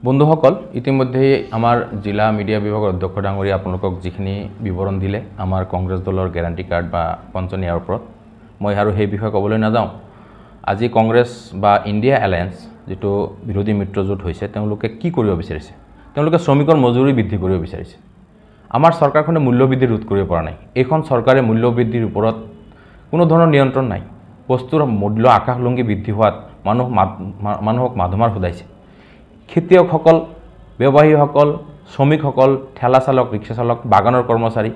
বন্ধুসকল, ইতিমধ্যে আমাৰ জিলা মিডিয়া বিভাগৰ অধ্যক্ষ ডাঙৰীয়া আপোনালোকক যিখিনি বিৱৰণ দিলে আমাৰ কংগ্ৰেছ দলৰ গ্যাৰান্টি কাৰ্ড বা পঞ্চনীয়াৰ ওপৰত, মই আৰু সেই বিষয়ে ক'বলৈ নাযাওঁ। আজি কংগ্ৰেছ বা ইণ্ডিয়া এলায়েন্স যেটো বিৰোধী মিত্ৰজোঁট হৈছে, তেওঁলোকে কি কৰিব বিচাৰিছে? তেওঁলোকে শ্ৰমিকৰ মজুৰি বৃদ্ধি কৰিব বিচাৰিছে। আমাৰ চৰকাৰখনে মূল্যবৃদ্ধি ৰোধ কৰিব পৰা নাই। এইখন চৰকাৰে মূল্যবৃদ্ধিৰ ওপৰত কোনো ধৰণৰ নিয়ন্ত্ৰণ নাই। বস্তুৰ মূল্য আকাশলংঘী বৃদ্ধি হোৱাত মানুহক মাধমাৰ সোধাইছে। খেতিয়কসকল, ব্যৱসায়ীসকল, শ্ৰমিকসকল, ঠেলা চালক, ৰিক্সা চালক, বাগানৰ কৰ্মচাৰী,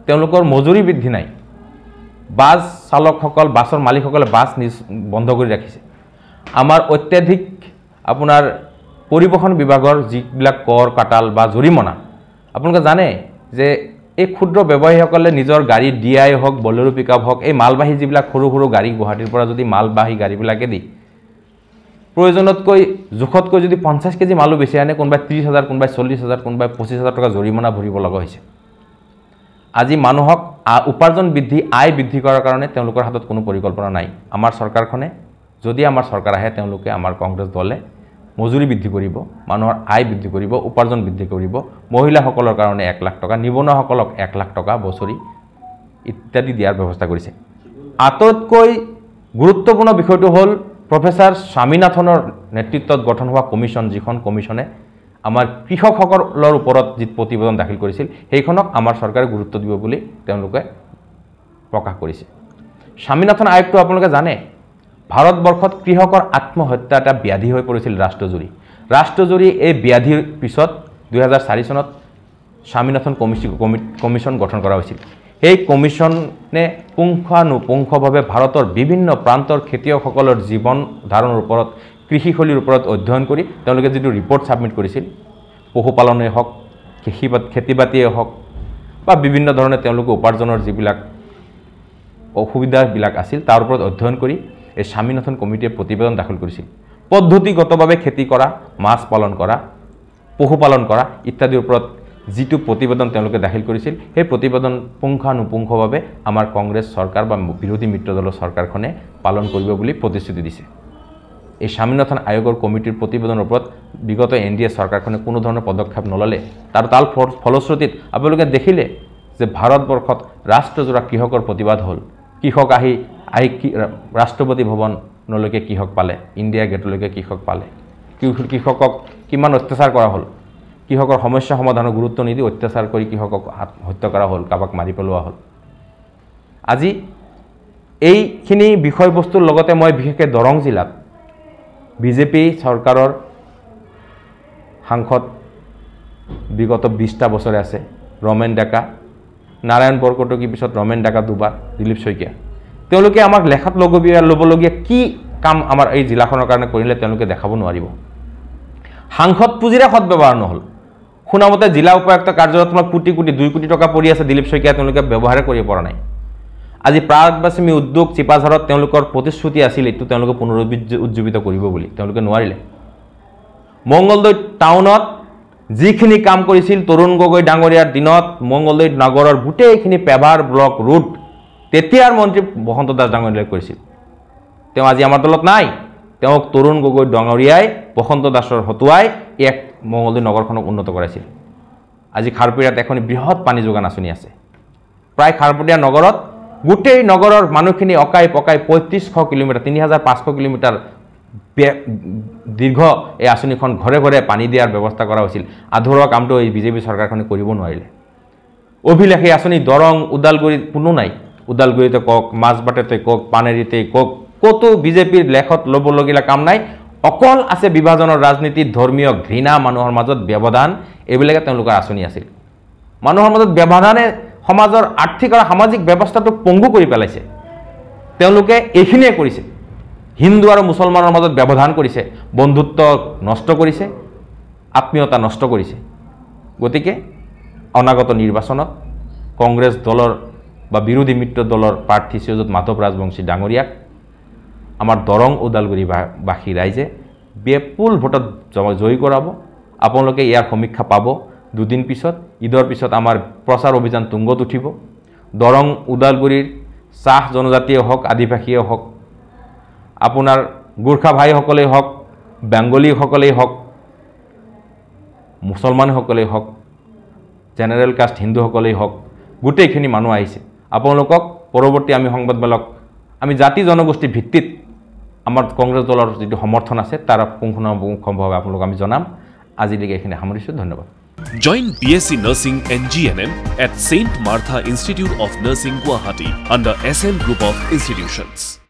তেওঁলোকৰ মজুৰি বৃদ্ধি নাই। বাছ চালকসকল, বাছৰ মালিকসকলে বাছ বন্ধ কৰি ৰাখিছে। আমাৰ অত্যাধিক আপোনাৰ পৰিবহণ বিভাগৰ যিবিলাক কৰ কাটাল বা জৰিমনা, আপোনালোকে জানে যে এই ক্ষুদ্ৰ ব্যৱসায়ীসকলে নিজৰ গাড়ী ডিআই হওক, বলেৰো পিকআপ হওক, এই মালবাহী যিবিলাক সৰু সৰু গাড়ী গুৱাহাটীৰ পৰা যদি মালবাহী গাড়ীবিলাকে দি প্ৰয়োজনতকৈ জোখতকৈ যদি 50 কেজি মালো বেছি আনে, কোনোবাই 30,000, কোনোবাই 40,000, কোনোবাই 25,000 টকা জৰিমনা ভৰিব লগা হৈছে। আজি মানুহক উপাৰ্জন বৃদ্ধি, আয় বৃদ্ধি কৰাৰ কাৰণে তেওঁলোকৰ হাতত কোনো পৰিকল্পনা নাই। আমাৰ চৰকাৰখনে, যদি আমাৰ চৰকাৰ আহে, তেওঁলোকে আমাৰ কংগ্ৰেছ দলে মজুৰি বৃদ্ধি কৰিব, মানুহৰ আয় বৃদ্ধি কৰিব, উপাৰ্জন বৃদ্ধি কৰিব, মহিলাসকলৰ কাৰণে 1 লাখ টকা, নিবনুৱাসকলক 1 লাখ টকা বছৰি ইত্যাদি দিয়াৰ ব্যৱস্থা কৰিছে। আটাইতকৈ গুৰুত্বপূৰ্ণ বিষয়টো হ'ল প্ৰফেচাৰ স্বামীনাথনৰ নেতৃত্বত গঠন হোৱা কমিশ্যন, যিখন কমিশ্যনে আমাৰ কৃষকসকলৰ ওপৰত যি প্ৰতিবেদন দাখিল কৰিছিল, সেইখনক আমাৰ চৰকাৰে গুৰুত্ব দিব বুলি তেওঁলোকে প্ৰকাশ কৰিছে। স্বামীনাথন আয়োগটো আপোনালোকে জানে, ভাৰতবৰ্ষত কৃষকৰ আত্মহত্যা এটা ব্যাধি হৈ পৰিছিল ৰাষ্ট্ৰজুৰি। এই ব্যাধিৰ পিছত 2004 চনত স্বামীনাথন কমিশ্যন গঠন কৰা হৈছিল। এই কমিশ্যনে পুংখানুপুংখভাৱে ভাৰতৰ বিভিন্ন প্ৰান্তৰ খেতিয়কসকলৰ জীৱন ধাৰণৰ ওপৰত, কৃষিশৈলীৰ ওপৰত অধ্যয়ন কৰি তেওঁলোকে যিটো ৰিপৰ্ট ছাবমিট কৰিছিল, পশুপালনেই হওক, খেতি বাতিয়েই হওক বা বিভিন্ন ধৰণে তেওঁলোকে উপাৰ্জনৰ যিবিলাক অসুবিধাবিলাক আছিল, তাৰ ওপৰত অধ্যয়ন কৰি এই স্বামীনাথন কমিটিয়ে প্ৰতিবেদন দাখিল কৰিছিল। পদ্ধতিগতভাৱে খেতি কৰা, মাছ পালন কৰা, পশুপালন কৰা ইত্যাদিৰ ওপৰত যিটো প্ৰতিবেদন তেওঁলোকে দাখিল কৰিছিল, সেই প্ৰতিবেদন পুংখানুপুংখভাৱে আমাৰ কংগ্ৰেছ চৰকাৰ বা বিৰোধী মিত্ৰ দলৰ চৰকাৰখনে পালন কৰিব বুলি প্ৰতিশ্ৰুতি দিছে। এই স্বামীনাথন আয়োগৰ কমিটিৰ প্ৰতিবেদনৰ ওপৰত বিগত NDA চৰকাৰখনে কোনো ধৰণৰ পদক্ষেপ নললে। তাৰ ফলশ্ৰুতিত আপোনালোকে দেখিলে যে ভাৰতবৰ্ষত ৰাষ্ট্ৰজোৰা কৃষকৰ প্ৰতিবাদ হ'ল। কৃষক আহি ৰাষ্ট্ৰপতি ভৱনলৈকে কৃষক পালে, ইণ্ডিয়া গেটলৈকে কৃষক পালে। কৃষকক কিমান অত্যাচাৰ কৰা হ'ল, কৃষকৰ সমস্যা সমাধানৰ গুৰুত্ব নিদি অত্যাচাৰ কৰি কৃষকক হত্যা কৰা হ'ল, কাৰোবাক মাৰি পেলোৱা হ'ল। আজি এইখিনি বিষয়বস্তুৰ লগতে মই বিশেষকৈ দৰং জিলাত বিজেপি চৰকাৰৰ সাংসদ বিগত 20টা বছৰে আছে, ৰমেন ডেকা, নাৰায়ণ বৰকটকীৰ পিছত ৰমেন ডেকা দুবাৰ, দিলীপ শইকীয়া। তেওঁলোকে আমাক লেখাত ল'বলগীয়া কি কাম আমাৰ এই জিলাখনৰ কাৰণে কৰিলে তেওঁলোকে দেখাব নোৱাৰিব। সাংসদ পুঁজিৰে সদব্যৱহাৰ নহ'ল। শুনামতে জিলা উপায়ুক্ত কাৰ্যালয়ত কোটি 2 কোটি টকা পৰি আছে, দিলীপ শইকীয়া তেওঁলোকে ব্যৱহাৰে কৰিব পৰা নাই। আজি প্ৰাগবাসী উদ্যোগ চিপাঝাৰত তেওঁলোকৰ প্ৰতিশ্ৰুতি আছিল, এইটো তেওঁলোকে পুনৰুজ্জীৱিত কৰিব বুলি, তেওঁলোকে নোৱাৰিলে। মংগলদৈ টাউনত যিখিনি কাম কৰিছিল তৰুণ গগৈ ডাঙৰীয়াৰ দিনত, মংগলদৈ নগৰৰ গোটেইখিনি পেভাৰ ব্লক ৰোড তেতিয়াৰ মন্ত্ৰী বসন্ত দাস ডাঙৰীয়াই কৰিছিল। তেওঁ আজি আমাৰ দলত নাই। তেওঁক তৰুণ গগৈ ডাঙৰীয়াই বসন্ত দাসৰ হতুৱাই এক মংগলদৈ নগৰখনক উন্নত কৰাইছিল। আজি খাৰপুৰীয়াত এখন বৃহৎ পানী যোগান আঁচনি আছে। প্ৰায় খাৰপুৰীয়া নগৰত গোটেই নগৰৰ মানুহখিনি অকাই পকাই 3500 কিলোমিটাৰ, 3500 কিলোমিটাৰ দীৰ্ঘ এই আঁচনিখন ঘৰে ঘৰে পানী দিয়াৰ ব্যৱস্থা কৰা হৈছিল। আধৰুৱা কামটো এই বিজেপি চৰকাৰখনে কৰিব নোৱাৰিলে। অভিলাষী আঁচনি দৰং, ওদালগুৰিত কোনো নাই। ওদালগুৰিতে কওক, মাজবাটতে কওক, পানেৰীতে কওক, ক'তো বিজেপিৰ লেখত ল'বলগীয়া কাম নাই। অকল আছে বিভাজনৰ ৰাজনীতি, ধৰ্মীয় ঘৃণা, মানুহৰ মাজত ব্যৱধান, এইবিলাকে তেওঁলোকৰ আঁচনি আছিল। মানুহৰ মাজত ব্যৱধানে সমাজৰ আৰ্থিক আৰু সামাজিক ব্যৱস্থাটোক পংগু কৰি পেলাইছে। তেওঁলোকে এইখিনিয়ে কৰিছে। হিন্দু আৰু মুছলমানৰ মাজত ব্যৱধান কৰিছে, বন্ধুত্ব নষ্ট কৰিছে, আত্মীয়তা নষ্ট কৰিছে। গতিকে অনাগত নিৰ্বাচনত কংগ্ৰেছ দলৰ বা বিৰোধী মিত্ৰ দলৰ প্ৰাৰ্থী শ্ৰীযুত মাধৱ ৰাজবংশী ডাঙৰীয়াক আমাৰ দৰং ওদালগুৰিবাসী ৰাইজে বিপুল ভোটত জয়ী কৰাব। আপোনালোকে ইয়াৰ সমীক্ষা পাব। 2 দিন পিছত, ঈদৰ পিছত আমাৰ প্ৰচাৰ অভিযান তুংগত উঠিব। দৰং ওদালগুৰিৰ চাহ জনজাতীয় হওক, আদিবাসীয়ে হওক, আপোনাৰ গোৰ্খা ভাইসকলেই হওক, বেংগলীসকলেই হওক, মুছলমানসকলেই হওক জেনেৰেল কাষ্ট হিন্দুসকলেই হওক গোটেইখিনি মানুহ আহিছে আপোনালোকক পৰৱৰ্তী আমি সংবাদমেলক আমি জাতি জনগোষ্ঠী ভিত্তিত আমাৰ কংগ্ৰেছ দলৰ যিটো সমৰ্থন আছে তাৰ পুংখানুপুংখভাৱে আপোনালোকক আমি জনাম আজিলৈকে এইখিনি সামৰিছোঁ ধন্যবাদ Join BSc Nursing and GNM at St. Martha Institute of Nursing, Guwahati under SM Group of Institutions.